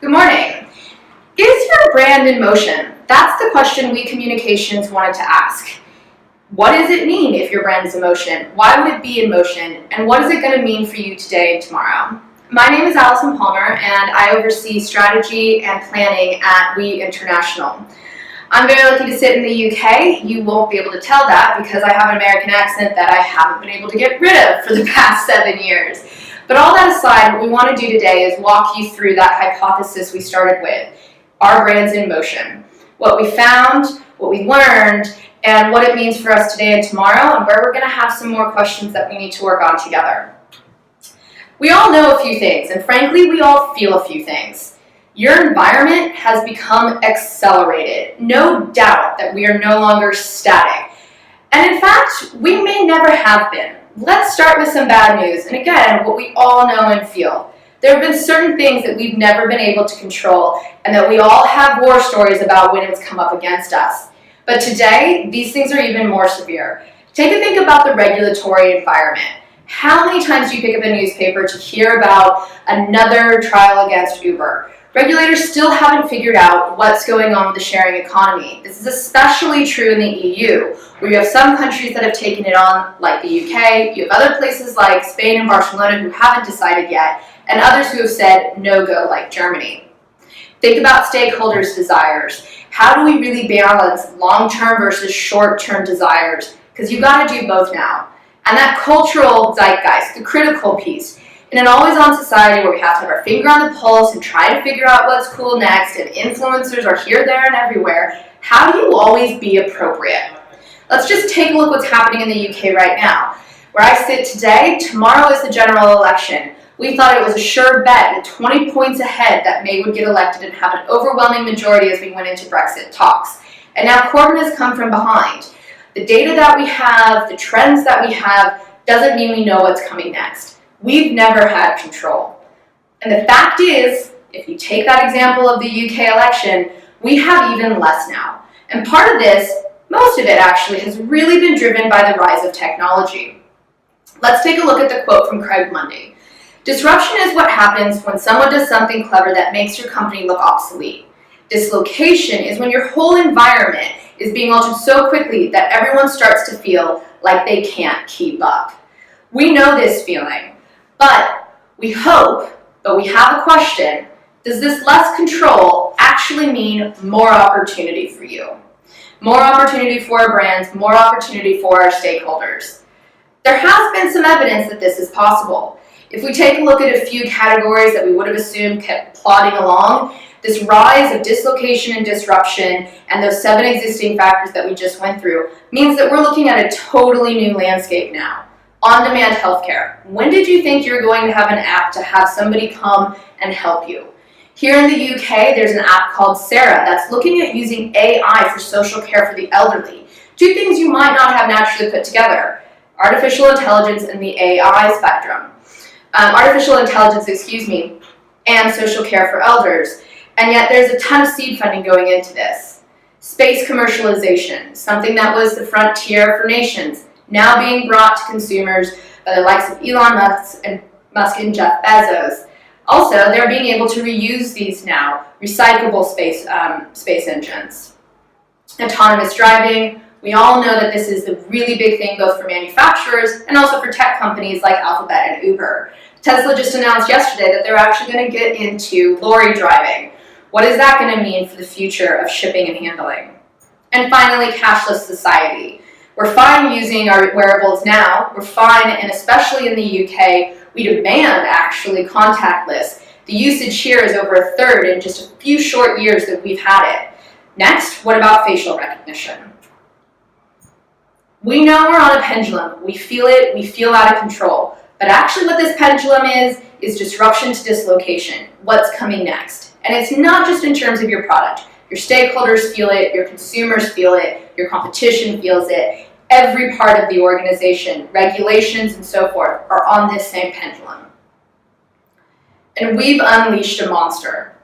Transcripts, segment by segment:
Good morning. Is your brand in motion? That's the question we communications wanted to ask. What does it mean if your brand is in motion? Why would it be in motion? And what is it going to mean for you today and tomorrow? My name is Alison Palmer, and I oversee strategy and planning at We International. I'm very lucky to sit in the UK. You won't be able to tell that because I have an American accent that I haven't been able to get rid of for the past 7 years. But all that aside, what we want to do today is walk you through that hypothesis we started with, our brands in motion. What we found, what we learned, and what it means for us today and tomorrow, and where we're going to have some more questions that we need to work on together. We all know a few things, and frankly, we all feel a few things. Your environment has become accelerated. No doubt that we are no longer static. And in fact, we may never have been. Let's start with some bad news, and again, what we all know and feel. There have been certain things that we've never been able to control, and that we all have war stories about when it's come up against us. But today, these things are even more severe. Take a think about the regulatory environment. How many times do you pick up a newspaper to hear about another trial against Uber? Regulators still haven't figured out what's going on with the sharing economy. This is especially true in the EU, where you have some countries that have taken it on, like the UK. You have other places like Spain and Barcelona who haven't decided yet, and others who have said no-go, like Germany. Think about stakeholders' desires. How do we really balance long-term versus short-term desires? Because you've got to do both now. And that cultural zeitgeist, the critical piece, in an always-on society where we have to have our finger on the pulse and try to figure out what's cool next, and influencers are here, there, and everywhere, how do you always be appropriate? Let's just take a look what's happening in the UK right now. Where I sit today, tomorrow is the general election. We thought it was a sure bet at 20 points ahead that May would get elected and have an overwhelming majority as we went into Brexit talks. And now Corbyn has come from behind. The data that we have, the trends that we have, doesn't mean we know what's coming next. We've never had control. And the fact is, if you take that example of the UK election, we have even less now. And part of this, most of it actually, has really been driven by the rise of technology. Let's take a look at the quote from Craig Mundy. Disruption is what happens when someone does something clever that makes your company look obsolete. Dislocation is when your whole environment is being altered so quickly that everyone starts to feel like they can't keep up. We know this feeling. But we hope, but we have a question, does this less control actually mean more opportunity for you? More opportunity for our brands, more opportunity for our stakeholders. There has been some evidence that this is possible. If we take a look at a few categories that we would have assumed kept plodding along, this rise of dislocation and disruption and those 7 existing factors that we just went through means that we're looking at a totally new landscape now. On-demand healthcare. When did you think you're going to have an app to have somebody come and help you? Here in the UK, there's an app called Sarah that's looking at using AI for social care for the elderly. 2 things you might not have naturally put together. Artificial intelligence and the AI spectrum. Artificial intelligence, and social care for elders. And yet there's a ton of seed funding going into this. Space commercialization, something that was the frontier for nations, now being brought to consumers by the likes of Elon Musk and Jeff Bezos. Also, they're being able to reuse these now, recyclable space engines. Autonomous driving, we all know that this is the really big thing both for manufacturers and also for tech companies like Alphabet and Uber. Tesla just announced yesterday that they're actually going to get into lorry driving. What is that going to mean for the future of shipping and handling? And finally, cashless society. We're fine using our wearables now, we're fine, and especially in the UK, we demand actually contactless. The usage here is over 1/3 in just a few short years that we've had it. Next, what about facial recognition? We know we're on a pendulum, we feel it, we feel out of control. But actually what this pendulum is disruption to dislocation, what's coming next. And it's not just in terms of your product. Your stakeholders feel it, your consumers feel it, your competition feels it. Every part of the organization, regulations and so forth, are on this same pendulum. And we've unleashed a monster.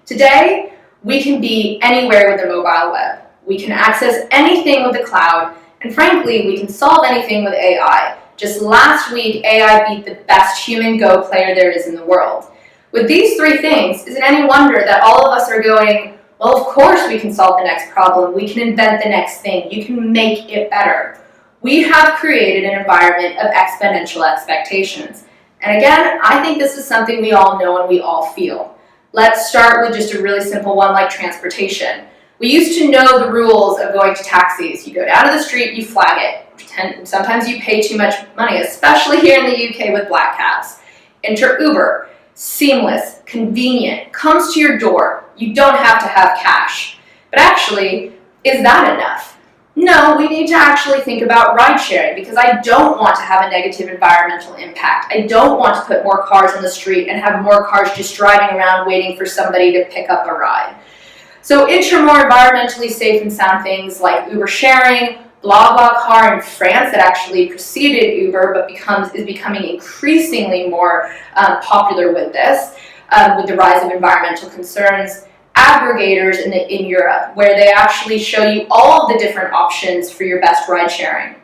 Today, we can be anywhere with the mobile web. We can access anything with the cloud, and frankly, we can solve anything with AI. Just last week, AI beat the best human Go player there is in the world. With these three things, is it any wonder that all of us are going, well, of course we can solve the next problem, we can invent the next thing, you can make it better. We have created an environment of exponential expectations. And again, I think this is something we all know and we all feel. Let's start with just a really simple one like transportation. We used to know the rules of going to taxis. You go down to the street, you flag it. Sometimes you pay too much money, especially here in the UK with black cabs. Enter Uber. Seamless, convenient, comes to your door. You don't have to have cash. But actually, is that enough? No, we need to actually think about ride sharing because I don't want to have a negative environmental impact. I don't want to put more cars on the street and have more cars just driving around waiting for somebody to pick up a ride. So enter more environmentally safe and sound things like Uber sharing, BlaBlaCar in France that actually preceded Uber but is becoming increasingly more popular with this, with the rise of environmental concerns. Aggregators in Europe where they actually show you all of the different options for your best ride sharing.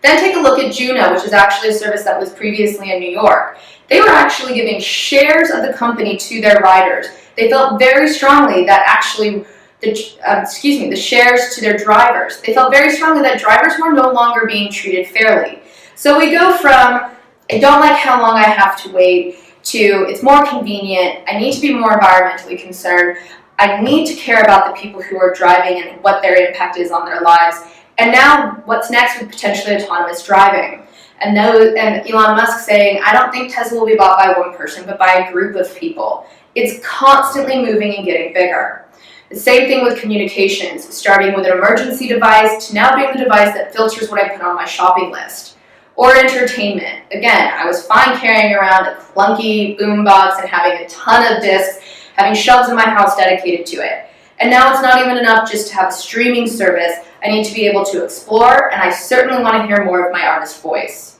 Then take a look at Juno, which is actually a service that was previously in New York. They were actually giving shares of the company to their riders. They felt very strongly that actually the shares to their drivers. They felt very strongly that drivers were no longer being treated fairly. So we go from, I don't like how long I have to wait, to it's more convenient, I need to be more environmentally concerned, I need to care about the people who are driving and what their impact is on their lives. And now what's next with potentially autonomous driving? And Elon Musk saying, I don't think Tesla will be bought by one person, but by a group of people. It's constantly moving and getting bigger. The same thing with communications, starting with an emergency device to now being the device that filters what I put on my shopping list. Or entertainment. Again, I was fine carrying around a clunky boombox and having a ton of discs, having shelves in my house dedicated to it. And now it's not even enough just to have a streaming service. I need to be able to explore, and I certainly want to hear more of my artist's voice.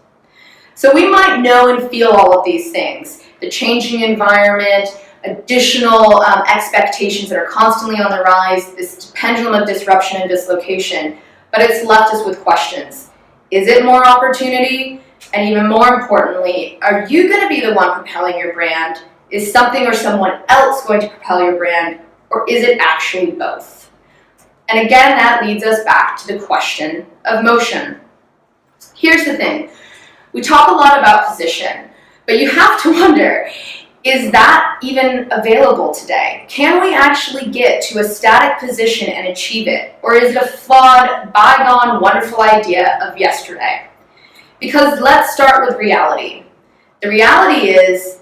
So we might know and feel all of these things. The changing environment, additional expectations that are constantly on the rise, this pendulum of disruption and dislocation, but it's left us with questions. Is it more opportunity? And even more importantly, are you going to be the one propelling your brand? Is something or someone else going to propel your brand? Or is it actually both? And again, that leads us back to the question of motion. Here's the thing. We talk a lot about position, but you have to wonder, is that even available today? Can we actually get to a static position and achieve it? Or is it a flawed, bygone, wonderful idea of yesterday? Because let's start with reality. The reality is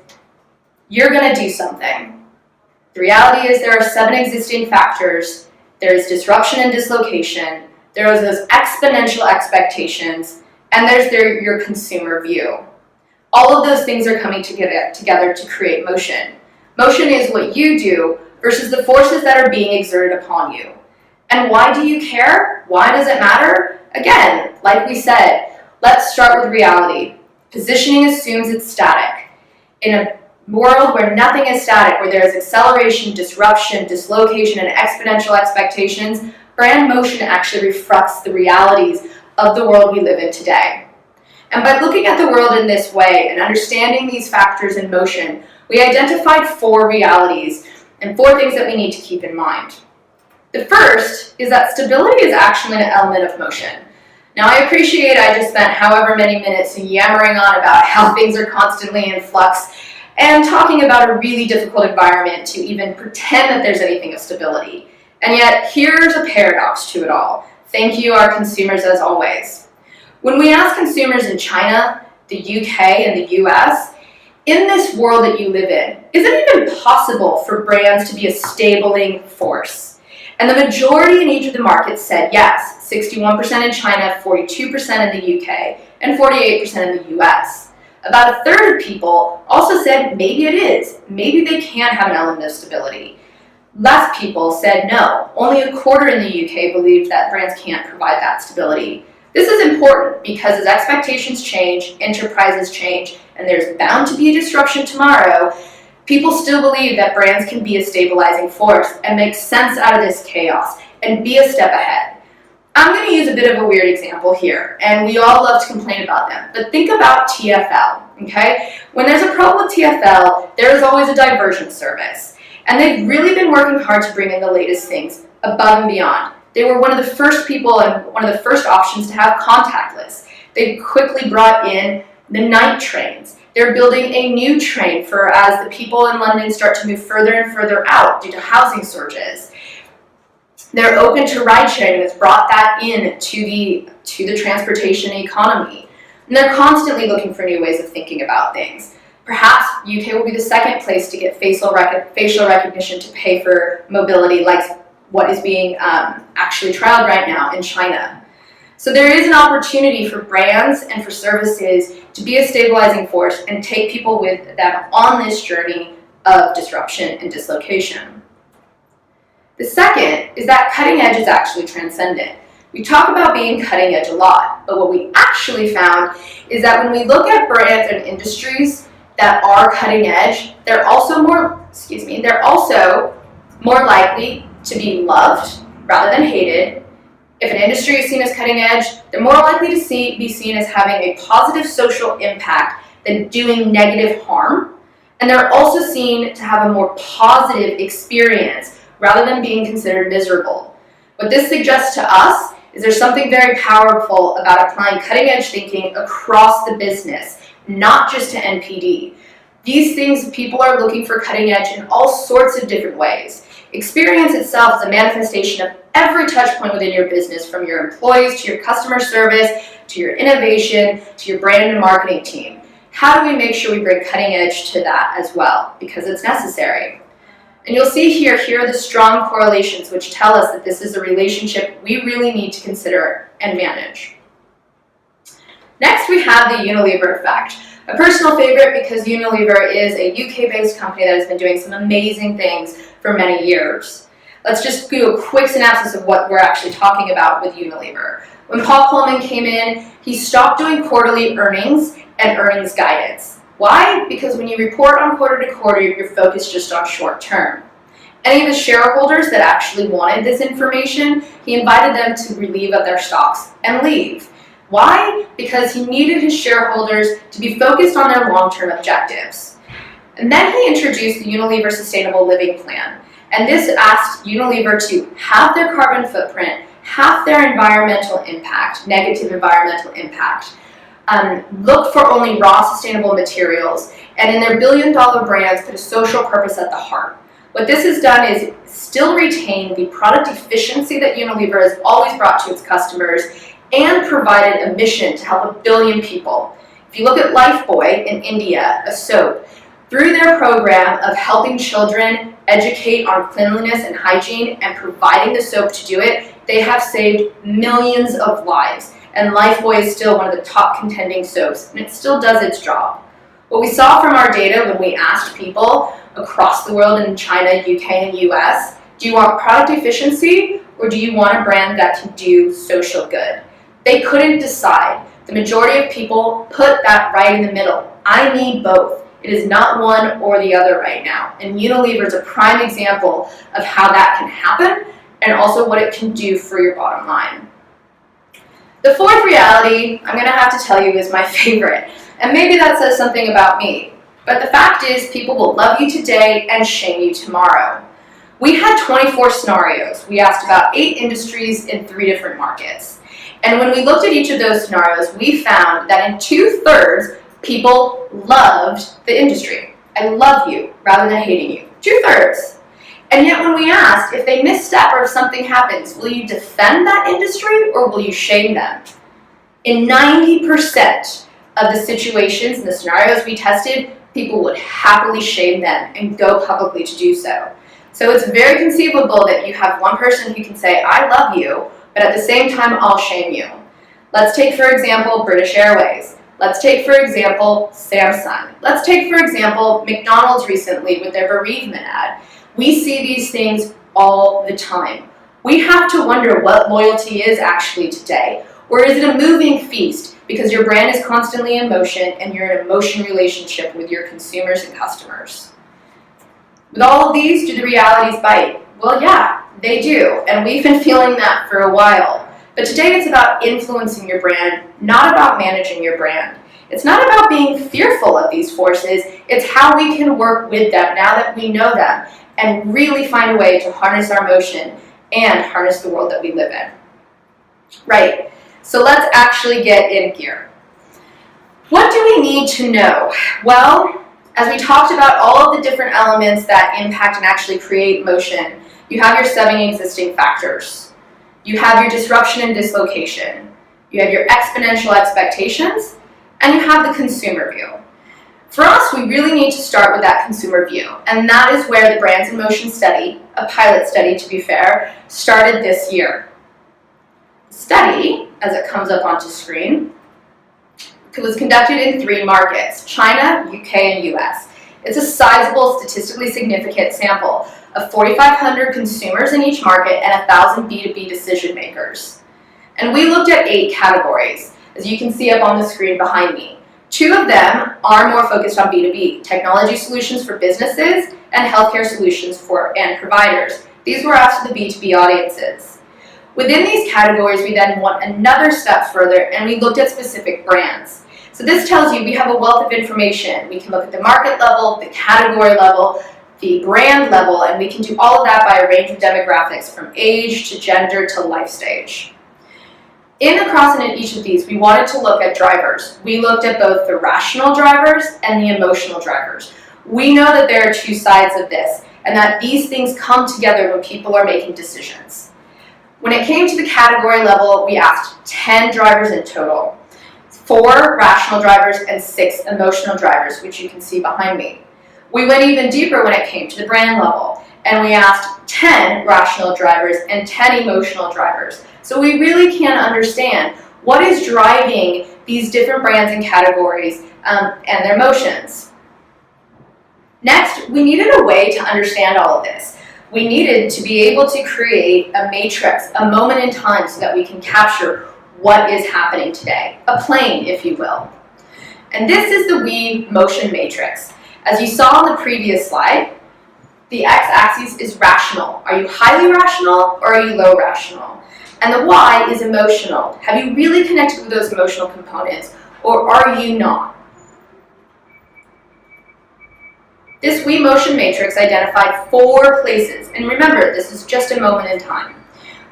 you're going to do something. The reality is there are 7 existing factors. There is disruption and dislocation. There is those exponential expectations. And there's your consumer view. All of those things are coming together to create motion. Motion is what you do versus the forces that are being exerted upon you. And why do you care? Why does it matter? Again, like we said, let's start with reality. Positioning assumes it's static. In a world where nothing is static, where there is acceleration, disruption, dislocation, and exponential expectations, brand motion actually reflects the realities of the world we live in today. And by looking at the world in this way and understanding these factors in motion, we identified 4 realities and 4 things that we need to keep in mind. The first is that stability is actually an element of motion. Now I appreciate I just spent however many minutes yammering on about how things are constantly in flux and talking about a really difficult environment to even pretend that there's anything of stability. And yet here's a paradox to it all. Thank you, our consumers, as always. When we ask consumers in China, the UK, and the US, in this world that you live in, is it even possible for brands to be a stabling force? And the majority in each of the markets said yes, 61% in China, 42% in the UK, and 48% in the US. About a third of people also said maybe it is, maybe they can have an element of stability. Less people said no, only a quarter in the UK believed that brands can't provide that stability. This is important because as expectations change, enterprises change, and there's bound to be a disruption tomorrow, people still believe that brands can be a stabilizing force and make sense out of this chaos and be a step ahead. I'm going to use a bit of a weird example here, and we all love to complain about them, but think about TFL, okay? When there's a problem with TFL, there is always a diversion service, and they've really been working hard to bring in the latest things above and beyond. They were one of the first people and one of the first options to have contactless. They quickly brought in the night trains. They're building a new train for as the people in London start to move further and further out due to housing surges. They're open to ride sharing, and it's brought that in to the transportation economy. And they're constantly looking for new ways of thinking about things. Perhaps UK will be the second place to get facial recognition to pay for mobility, like what is being actually trialed right now in China. So there is an opportunity for brands and for services to be a stabilizing force and take people with them on this journey of disruption and dislocation. The second is that cutting edge is actually transcendent. We talk about being cutting edge a lot, but what we actually found is that when we look at brands and industries that are cutting edge, they're also more likely to be loved rather than hated. If an industry is seen as cutting edge, they're more likely to be seen as having a positive social impact than doing negative harm. And they're also seen to have a more positive experience rather than being considered miserable. What this suggests to us is there's something very powerful about applying cutting edge thinking across the business, not just to NPD. These things, people are looking for cutting edge in all sorts of different ways. Experience itself is a manifestation of every touch point within your business, from your employees to your customer service, to your innovation, to your brand and marketing team. How do we make sure we bring cutting edge to that as well? Because it's necessary. And you'll see here are the strong correlations which tell us that this is a relationship we really need to consider and manage. Next, we have the Unilever effect. A personal favorite because Unilever is a UK-based company that has been doing some amazing things for many years. Let's just do a quick synopsis of what we're actually talking about with Unilever. When Paul Coleman came in, he stopped doing quarterly earnings and earnings guidance. Why? Because when you report on quarter to quarter, you're focused just on short term. Any of the shareholders that actually wanted this information, he invited them to relieve of their stocks and leave. Why? Because he needed his shareholders to be focused on their long-term objectives. And then he introduced the Unilever Sustainable Living Plan. And this asked Unilever to halve their carbon footprint, half their environmental impact, negative environmental impact, look for only raw sustainable materials, and in their billion-dollar brands put a social purpose at the heart. What this has done is still retain the product efficiency that Unilever has always brought to its customers and provided a mission to help 1 billion people. If you look at Lifebuoy in India, a soap, through their program of helping children educate on cleanliness and hygiene and providing the soap to do it, they have saved millions of lives. And Lifebuoy is still one of the top contending soaps, and it still does its job. What we saw from our data when we asked people across the world in China, UK, and US, do you want product efficiency or do you want a brand that can do social good? They couldn't decide. The majority of people put that right in the middle. I need both. It is not one or the other right now. And Unilever is a prime example of how that can happen and also what it can do for your bottom line. The fourth reality I'm going to have to tell you is my favorite. And maybe that says something about me. But the fact is, people will love you today and shame you tomorrow. We had 24 scenarios. We asked about 8 industries in 3 different markets. And when we looked at each of those scenarios, we found that in 2/3, people loved the industry. I love you rather than hating you. 2/3. And yet when we asked if they misstep or if something happens, will you defend that industry or will you shame them? In 90% of the situations and the scenarios we tested, people would happily shame them and go publicly to do so. So it's very conceivable that you have one person who can say, I love you, but at the same time, I'll shame you. Let's take, for example, British Airways. Let's take, for example, Samsung. Let's take, for example, McDonald's recently with their bereavement ad. We see these things all the time. We have to wonder what loyalty is actually today. Or is it a moving feast because your brand is constantly in motion and you're in a motion relationship with your consumers and customers? With all of these, do the realities bite? Well, yeah, they do. And we've been feeling that for a while. But today it's about influencing your brand, not about managing your brand. It's not about being fearful of these forces, it's how we can work with them now that we know them and really find a way to harness our motion and harness the world that we live in. Right, so let's actually get in here. What do we need to know? Well, as we talked about all of the different elements that impact and actually create motion, you have your 7 existing factors. You have your disruption and dislocation. You have your exponential expectations, and you have the consumer view. For us, we really need to start with that consumer view, and that is where the Brands in Motion study, a pilot study to be fair, started this year. The study, as it comes up onto screen, was conducted in 3 markets, China, UK, and US. It's a sizable, statistically significant sample of 4,500 consumers in each market and 1,000 B2B decision makers. And we looked at 8 categories, as you can see up on the screen behind me. 2 of them are more focused on B2B, technology solutions for businesses and healthcare solutions for and providers. These were asked to the B2B audiences. Within these categories, we then went another step further and we looked at specific brands. So this tells you we have a wealth of information. We can look at the market level, the category level, the brand level, and we can do all of that by a range of demographics from age to gender to life stage. Across each of these, we wanted to look at drivers. We looked at both the rational drivers and the emotional drivers. We know that there are 2 sides of this, and that these things come together when people are making decisions. When it came to the category level, we asked 10 drivers in total, 4 rational drivers and 6 emotional drivers, which you can see behind me. We went even deeper when it came to the brand level, and we asked 10 rational drivers and 10 emotional drivers. So we really can understand what is driving these different brands and categories and their motions. Next, we needed a way to understand all of this. We needed to be able to create a matrix, a moment in time, so that we can capture what is happening today, a plane, if you will. And this is the We Motion Matrix. As you saw on the previous slide, the x-axis is rational. Are you highly rational or are you low rational? And the Y is emotional. Have you really connected with those emotional components, or are you not? This We Motion Matrix identified 4 places, and remember, this is just a moment in time.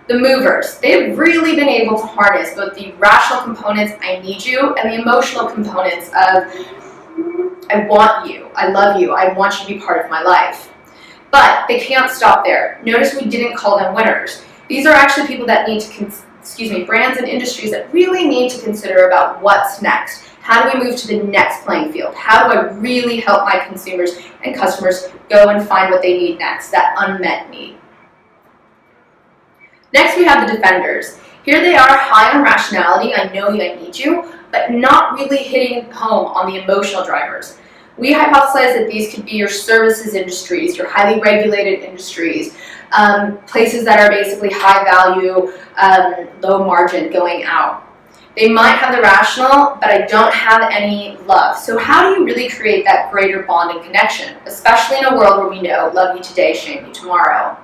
The movers, they've really been able to harness both the rational components, I need you, and the emotional components of, I want you, I love you, I want you to be part of my life. But they can't stop there. Notice we didn't call them winners. These are actually people that need to, brands and industries that really need to consider about what's next. How do we move to the next playing field? How do I really help my consumers and customers go and find what they need next, that unmet need? Next, we have the defenders. Here they are, high on rationality, I know I need you, but not really hitting home on the emotional drivers. We hypothesize that these could be your services industries, your highly regulated industries, places that are basically high value, low margin going out. They might have the rational, but I don't have any love. So how do you really create that greater bond and connection, especially in a world where we know love you today, shame you tomorrow?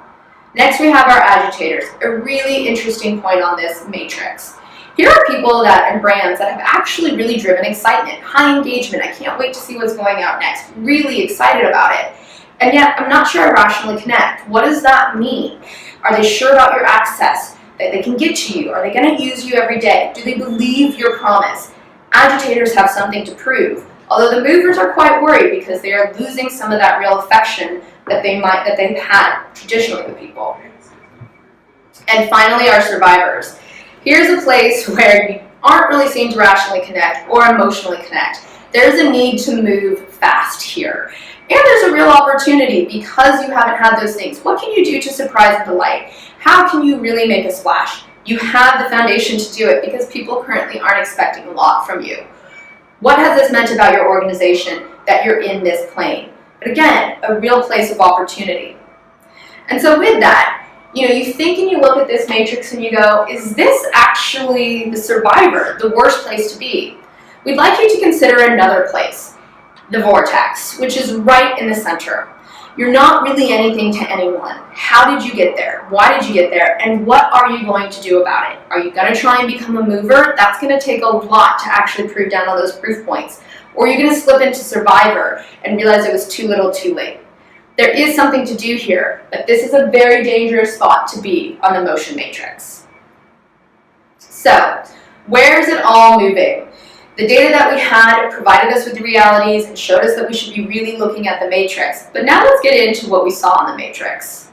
Next, we have our agitators, a really interesting point on this matrix. Here are people and brands that have actually really driven excitement, high engagement. I can't wait to see what's going out next. Really excited about it. And yet, I'm not sure I rationally connect. What does that mean? Are they sure about your access, that they can get to you? Are they going to use you every day? Do they believe your promise? Agitators have something to prove. Although the movers are quite worried because they are losing some of that real affection that they've had traditionally with people. And finally, our survivors. Here's a place where you aren't really seen to rationally connect or emotionally connect. There's a need to move fast here. And there's a real opportunity because you haven't had those things. What can you do to surprise and delight? How can you really make a splash? You have the foundation to do it because people currently aren't expecting a lot from you. What has this meant about your organization that you're in this plane? But again, a real place of opportunity. And so with that, you think and you look at this matrix and you go, is this actually the survivor, the worst place to be? We'd like you to consider another place, the vortex, which is right in the center. You're not really anything to anyone. How did you get there? Why did you get there? And what are you going to do about it? Are you going to try and become a mover? That's going to take a lot to actually prove down all those proof points. Or are you going to slip into survivor and realize it was too little too late? There is something to do here, but this is a very dangerous spot to be on the motion matrix. So, where is it all moving? The data that we had provided us with the realities and showed us that we should be really looking at the matrix. But now let's get into what we saw on the matrix.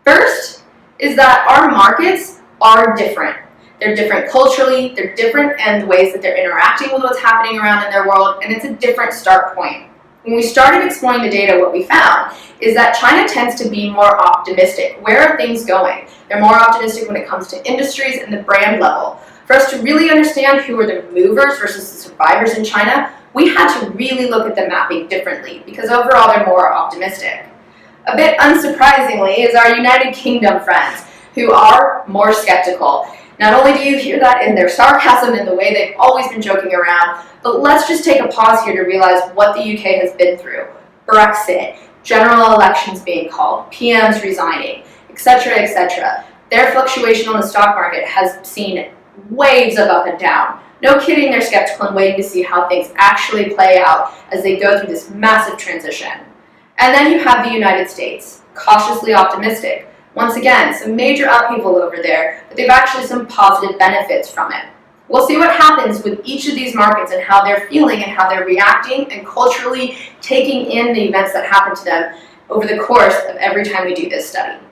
First is that our markets are different. They're different culturally, they're different in the ways that they're interacting with what's happening around in their world, and it's a different start point. When we started exploring the data, what we found is that China tends to be more optimistic. Where are things going? They're more optimistic when it comes to industries and the brand level. For us to really understand who are the movers versus the survivors in China, we had to really look at the mapping differently because overall they're more optimistic. A bit unsurprisingly is our United Kingdom friends, who are more skeptical. Not only do you hear that in their sarcasm and the way they've always been joking around, but let's just take a pause here to realize what the UK has been through. Brexit, general elections being called, PMs resigning, etc., etc. Their fluctuation on the stock market has seen waves of up and down. No kidding, they're skeptical and waiting to see how things actually play out as they go through this massive transition. And then you have the United States, cautiously optimistic. Once again, some major upheaval over there, but they've actually some positive benefits from it. We'll see what happens with each of these markets and how they're feeling and how they're reacting and culturally taking in the events that happen to them over the course of every time we do this study.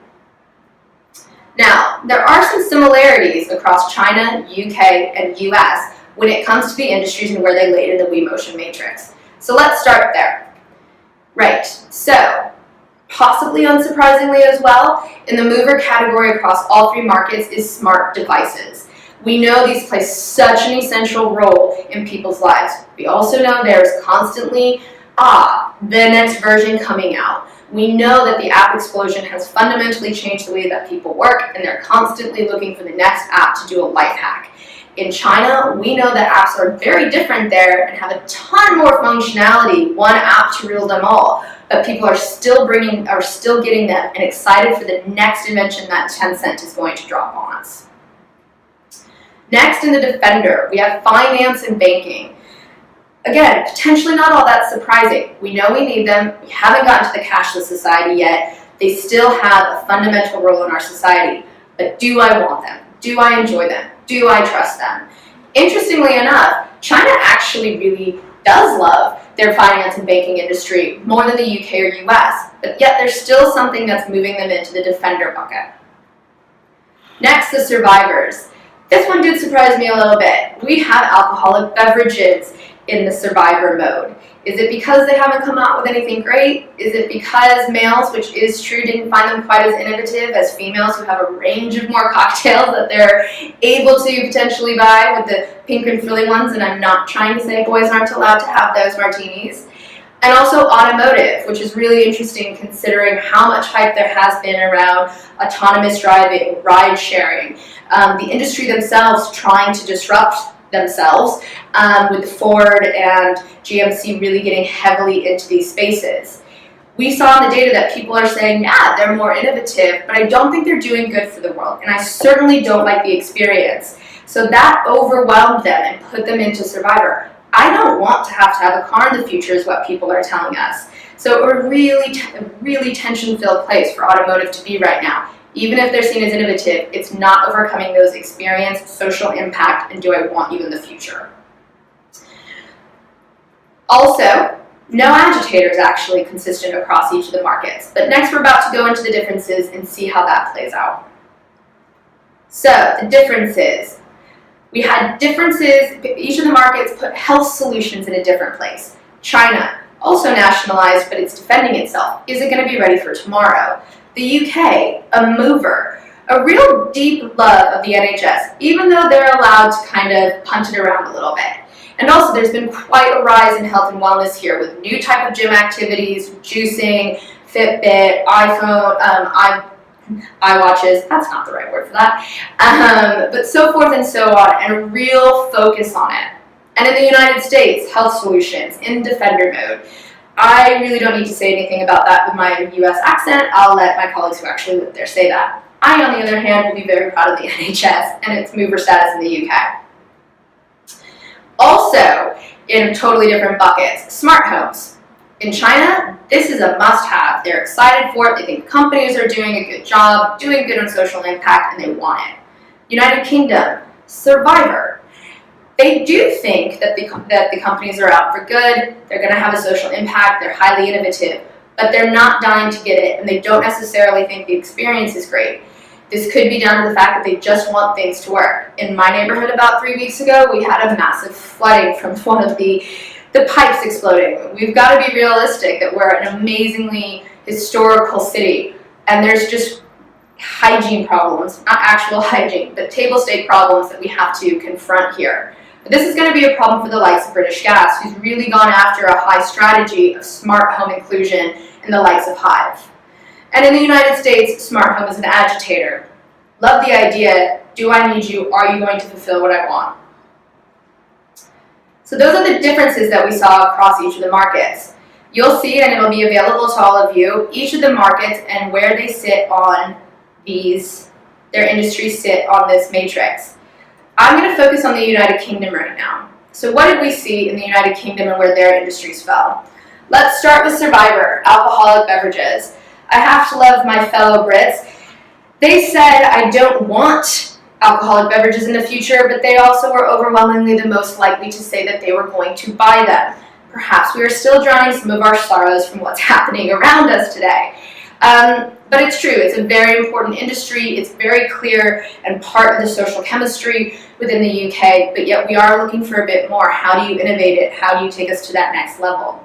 Now, there are some similarities across China, UK, and US when it comes to the industries and where they laid in the WeMotion matrix. So let's start there. Right, so possibly unsurprisingly as well, in the mover category across all three markets is smart devices. We know these play such an essential role in people's lives. We also know there's constantly, the next version coming out. We know that the app explosion has fundamentally changed the way that people work, and they're constantly looking for the next app to do a life hack. In China, we know that apps are very different there and have a ton more functionality, one app to rule them all. But people are still getting them and excited for the next invention that Tencent is going to drop on us. Next, in the Defender, we have finance and banking. Again, potentially not all that surprising. We know we need them. We haven't gotten to the cashless society yet. They still have a fundamental role in our society. But do I want them? Do I enjoy them? Do I trust them? Interestingly enough, China actually really does love their finance and banking industry more than the UK or US, but yet there's still something that's moving them into the Defender bucket. Next, the survivors. This one did surprise me a little bit. We have alcoholic beverages in the survivor mode. Is it because they haven't come out with anything great? Is it because males, which is true, didn't find them quite as innovative as females who have a range of more cocktails that they're able to potentially buy with the pink and frilly ones? And I'm not trying to say boys aren't allowed to have those martinis. And also automotive, which is really interesting considering how much hype there has been around autonomous driving, ride sharing, the industry themselves trying to disrupt themselves with Ford and GMC really getting heavily into these spaces. We saw in the data that people are saying, yeah, they're more innovative, but I don't think they're doing good for the world, and I certainly don't like the experience. So that overwhelmed them and put them into survivor. I don't want to have a car in the future is what people are telling us. So a really tension-filled place for automotive to be right now. Even if they're seen as innovative, it's not overcoming those experience, social impact, and do I want you in the future. Also, no agitator is actually consistent across each of the markets. But next we're about to go into the differences and see how that plays out. So, the differences. We had differences, each of the markets put health solutions in a different place. China, also nationalized, but it's defending itself. Is it going to be ready for tomorrow? The UK, a mover, a real deep love of the NHS, even though they're allowed to kind of punt it around a little bit. And also there's been quite a rise in health and wellness here with new type of gym activities, juicing, Fitbit, iPhone, iWatches, that's not the right word for that, but so forth and so on, and a real focus on it. And in the United States, health solutions in defender mode. I really don't need to say anything about that with my US accent. I'll let my colleagues who actually live there say that. I, on the other hand, will be very proud of the NHS and its mover status in the UK. Also, in totally different buckets, smart homes. In China, this is a must-have. They're excited for it. They think companies are doing a good job, doing good on social impact, and they want it. United Kingdom, Survivor. They do think that the companies are out for good, they're going to have a social impact, they're highly innovative, but they're not dying to get it, and they don't necessarily think the experience is great. This could be down to the fact that they just want things to work. In my neighborhood about 3 weeks ago, we had a massive flooding from one of the pipes exploding. We've got to be realistic that we're an amazingly historical city, and there's just hygiene problems, not actual hygiene, but table stake problems that we have to confront here. But this is going to be a problem for the likes of British Gas, who's really gone after a high strategy of smart home inclusion in the likes of Hive. And in the United States, smart home is an agitator. Love the idea, do I need you, are you going to fulfill what I want? So those are the differences that we saw across each of the markets. You'll see, and it'll be available to all of you, each of the markets and where they sit on their industries sit on this matrix. I'm going to focus on the United Kingdom right now. So what did we see in the United Kingdom and where their industries fell? Let's start with Survivor, alcoholic beverages. I have to love my fellow Brits. They said, I don't want alcoholic beverages in the future, but they also were overwhelmingly the most likely to say that they were going to buy them. Perhaps we are still drowning some of our sorrows from what's happening around us today. But it's true, it's a very important industry, it's very clear and part of the social chemistry within the UK, but yet we are looking for a bit more. How do you innovate it? How do you take us to that next level?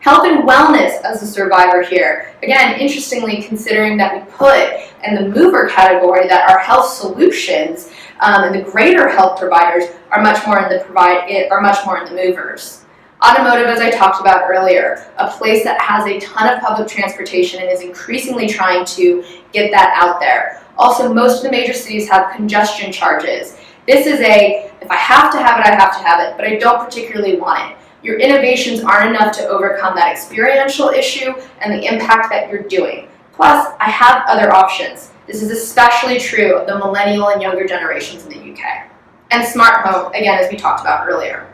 Health and wellness as a survivor here. Again, interestingly, considering that we put in the mover category that our health solutions and the greater health providers are much more in the movers. Automotive, as I talked about earlier, a place that has a ton of public transportation and is increasingly trying to get that out there. Also, most of the major cities have congestion charges. This is if I have to have it, I have to have it, but I don't particularly want it. Your innovations aren't enough to overcome that experiential issue and the impact that you're doing. Plus, I have other options. This is especially true of the millennial and younger generations in the UK. And smart home, again, as we talked about earlier.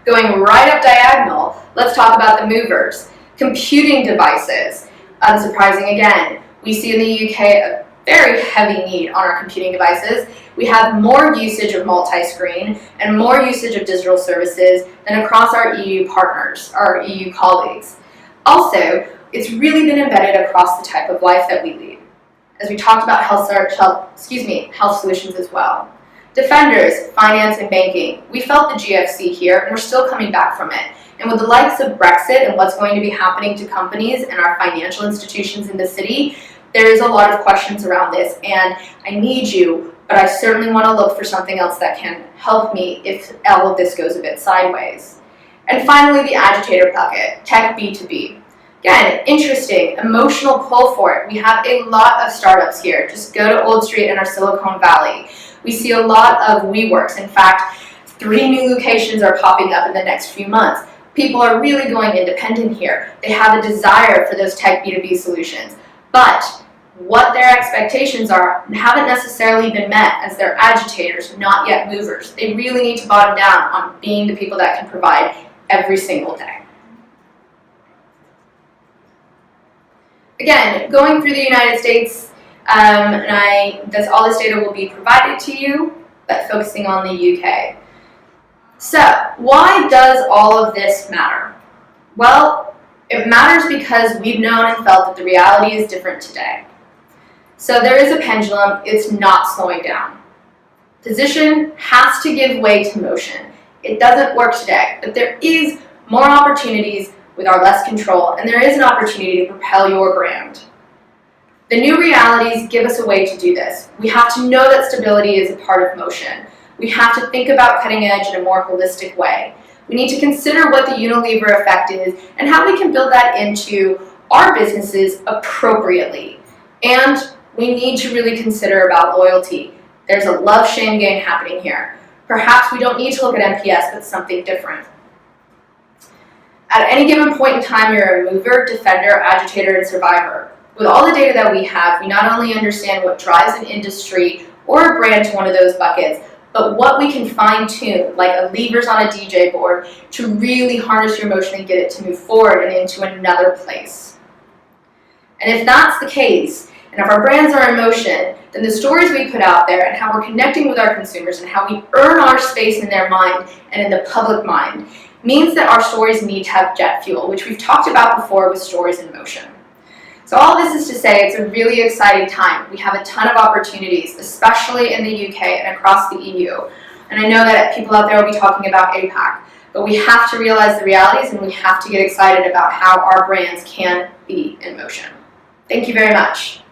Going right up diagonal, let's talk about the movers. Computing devices. Unsurprising again, we see in the UK a very heavy need on our computing devices. We have more usage of multi-screen and more usage of digital services than across our EU partners, our EU colleagues. Also, it's really been embedded across the type of life that we lead. As we talked about health solutions as well. Defenders, finance and banking. We felt the GFC here and we're still coming back from it. And with the likes of Brexit and what's going to be happening to companies and our financial institutions in the city, there is a lot of questions around this and I need you, but I certainly want to look for something else that can help me if all of this goes a bit sideways. And finally, the agitator bucket, tech B2B. Again, interesting, emotional pull for it. We have a lot of startups here. Just go to Old Street in our Silicon Valley. We see a lot of WeWorks. In fact, 3 new locations are popping up in the next few months. People are really going independent here. They have a desire for those tech B2B solutions. But what their expectations are haven't necessarily been met as they're agitators, not yet movers. They really need to bottom down on being the people that can provide every single day. Again, going through the United States, all this data will be provided to you, but focusing on the UK. So, why does all of this matter? Well, it matters because we've known and felt that the reality is different today. So there is a pendulum, it's not slowing down. Position has to give way to motion. It doesn't work today, but there is more opportunities with our less control, and there is an opportunity to propel your brand. The new realities give us a way to do this. We have to know that stability is a part of motion. We have to think about cutting edge in a more holistic way. We need to consider what the Unilever effect is and how we can build that into our businesses appropriately. And we need to really consider about loyalty. There's a love-shame game happening here. Perhaps we don't need to look at NPS, but something different. At any given point in time, you're a mover, defender, agitator, and survivor. With all the data that we have, we not only understand what drives an industry or a brand to one of those buckets, but what we can fine-tune, like levers on a DJ board, to really harness your emotion and get it to move forward and into another place. And if that's the case, and if our brands are in motion, then the stories we put out there and how we're connecting with our consumers and how we earn our space in their mind and in the public mind means that our stories need to have jet fuel, which we've talked about before with stories in motion. So all this is to say it's a really exciting time. We have a ton of opportunities, especially in the UK and across the EU. And I know that people out there will be talking about APAC, but we have to realize the realities and we have to get excited about how our brands can be in motion. Thank you very much.